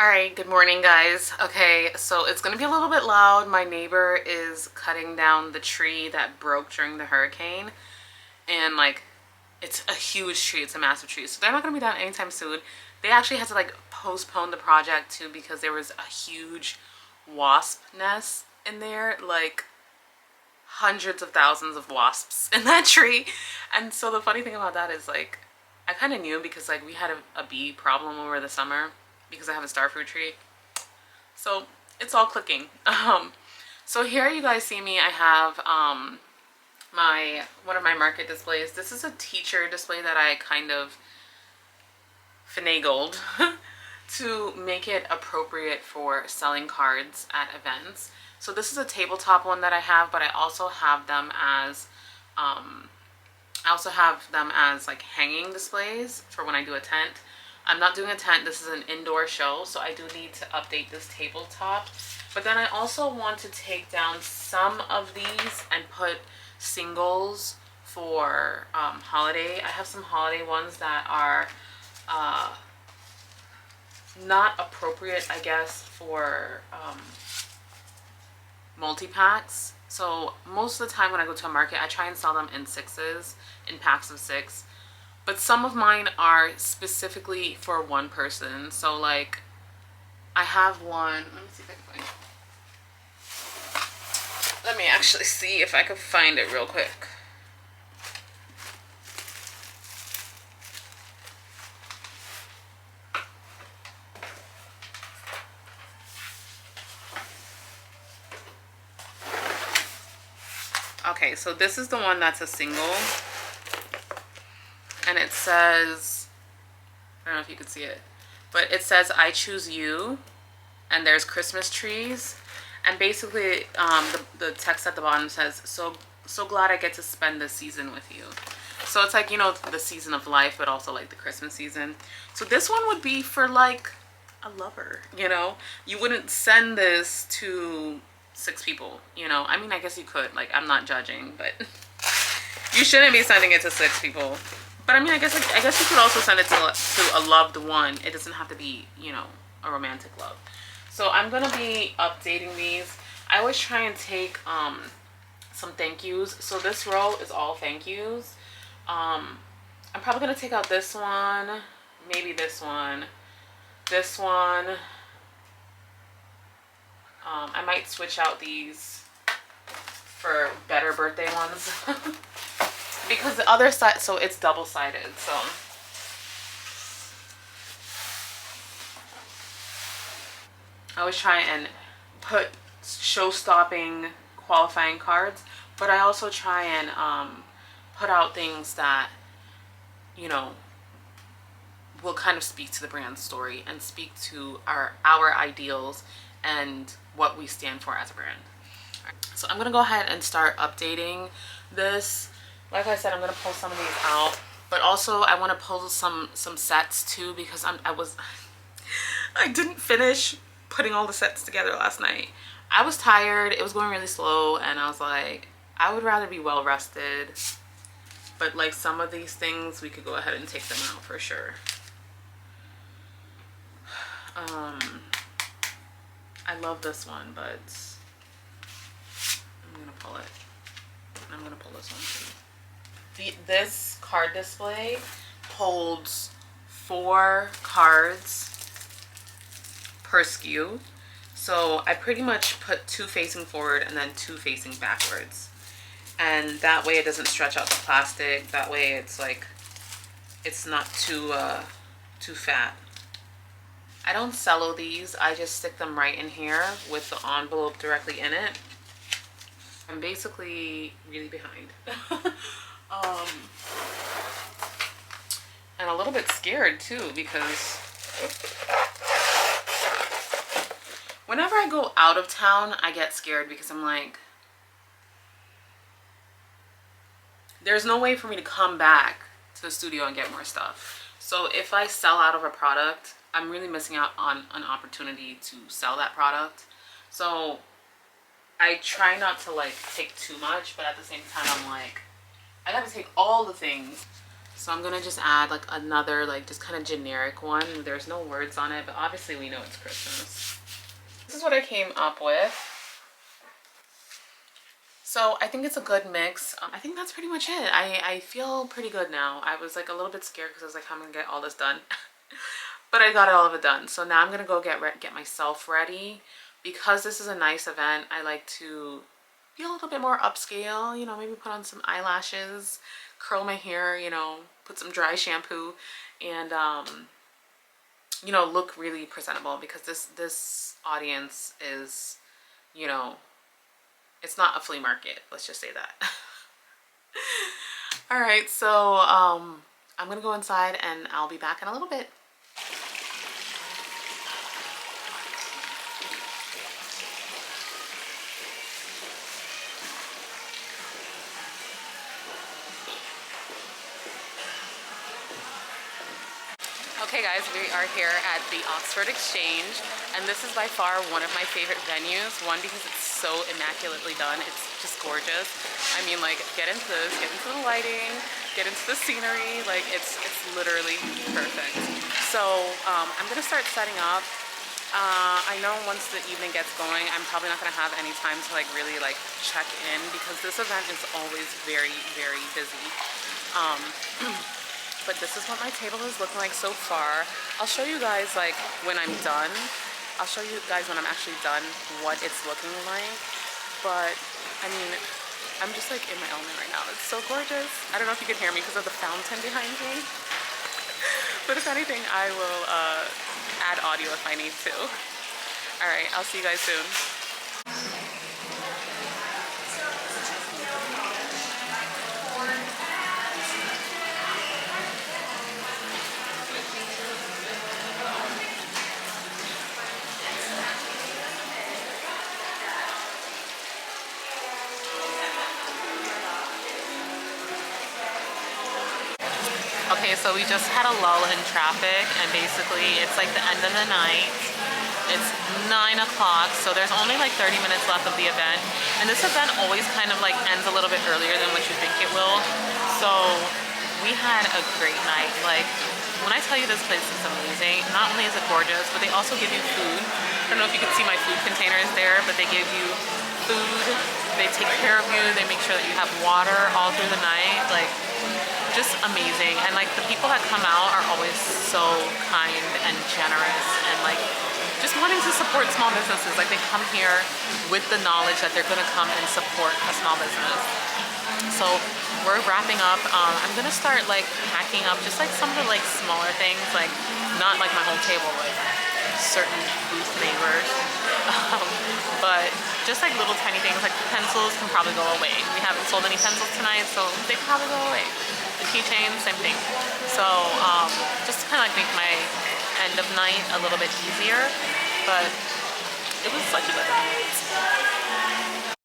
Alright, good morning guys. Okay, so it's gonna be a little bit loud. My neighbor is cutting down the tree that broke during the hurricane. And like, it's a huge tree, it's a massive tree. So they're not gonna be done anytime soon. They actually had to like postpone the project too because there was a huge wasp nest in there. Like hundreds of thousands of wasps in that tree. And so the funny thing about that is like, I kind of knew because like we had a bee problem over the summer because I have a starfruit tree. So it's all clicking. So here you guys see me. I have one of my market displays. This is a teacher display that I kind of finagled to make it appropriate for selling cards at events. So this is a tabletop one that I have, but I also have them as like hanging displays for when I do a tent. I'm not doing a tent, this is an indoor show, so I do need to update this tabletop. But then I also want to take down some of these and put singles for holiday. I have some holiday ones that are not appropriate, I guess, for multi-packs. So most of the time when I go to a market, I try and sell them in sixes, in packs of 6. But some of mine are specifically for one person. So like, I have one, let me see if I can find it. Let me actually see if I can find it real quick. Okay, so this is the one that's a single. And it says, I don't know if you can see it, but it says, I choose you. And there's Christmas trees. And basically, the text at the bottom says, so glad I get to spend this season with you. So it's like, you know, the season of life, but also like the Christmas season. So this one would be for like a lover, you know? You wouldn't send this to 6 people, you know? I mean, I guess you could. Like, I'm not judging, but you shouldn't be sending it to 6 people. But I mean, I guess you could also send it to a loved one. It doesn't have to be, you know, a romantic love. So I'm gonna be updating these. I always try and take some thank yous. So this row is all thank yous. I'm probably gonna take out this one, maybe this one, this one. I might switch out these for better birthday ones. Because the other side, so it's double-sided, so. I always try and put show-stopping qualifying cards, but I also try and put out things that, you know, will kind of speak to the brand story and speak to our ideals and what we stand for as a brand. So I'm gonna go ahead and start updating this. Like I said, I'm gonna pull some of these out, but also I want to pull some sets too because I didn't finish putting all the sets together last night. I was tired, it was going really slow, and I was like, I would rather be well rested. But like some of these things, we could go ahead and take them out for sure. I love this one, but I'm gonna pull it. I'm gonna pull this one too. This card display holds 4 cards per SKU. So I pretty much put 2 facing forward and then 2 facing backwards. And that way it doesn't stretch out the plastic. That way it's like, it's not too fat. I don't cello these. I just stick them right in here with the envelope directly in it. I'm basically really behind. And a little bit scared too because whenever I go out of town, I get scared because I'm like, there's no way for me to come back to the studio and get more stuff. So if I sell out of a product, I'm really missing out on an opportunity to sell that product. So I try not to like take too much, but at the same time I'm like, I gotta take all the things. So I'm gonna just add like another like just kind of generic one. There's no words on it, but obviously we know it's Christmas. This is what I came up with. So I think it's a good mix. I think that's pretty much it. I feel pretty good now. I was like a little bit scared because I was like, how am I gonna get all this done? But I got all of it done. So now I'm gonna go get myself ready. Because this is a nice event, I like to be a little bit more upscale, you know, maybe put on some eyelashes, curl my hair, you know, put some dry shampoo, and you know, look really presentable, because this audience is, you know, it's not a flea market, let's just say that. All right, so I'm gonna go inside and I'll be back in a little bit. Okay guys, we are here at the Oxford Exchange, and this is by far one of my favorite venues. One, because it's so immaculately done. It's just gorgeous. I mean, like, get into this, get into the lighting, get into the scenery. Like, it's literally perfect. So I'm gonna start setting up. I know once the evening gets going, I'm probably not gonna have any time to like really like check in, because this event is always very, very busy. But this is what my table is looking like so far. I'll show you guys like when I'm done. I'll show you guys when I'm actually done what it's looking like. But I mean, I'm just like in my element right now. It's so gorgeous. I don't know if you can hear me because of the fountain behind me. But if anything, I will add audio if I need to. All right, I'll see you guys soon. Okay, so we just had a lull in traffic, and basically it's like the end of the night. It's 9 o'clock, so there's only like 30 minutes left of the event. And this event always kind of like ends a little bit earlier than what you think it will. So we had a great night. Like, when I tell you this place is amazing, not only is it gorgeous, but they also give you food. I don't know if you can see my food containers there, but they give you food. They take care of you. They make sure that you have water all through the night. Like, just amazing. And like the people that come out are always so kind and generous, and like just wanting to support small businesses. Like, they come here with the knowledge that they're gonna come and support a small business. So we're wrapping up. I'm gonna start like packing up just like some of the like smaller things, like not like my whole table, like certain booth neighbors, but just like little tiny things. Like pencils can probably go away. We haven't sold any pencils tonight, so they probably go away. The keychain, same thing. So just to kind of like make my end of night a little bit easier, but it was such a good night.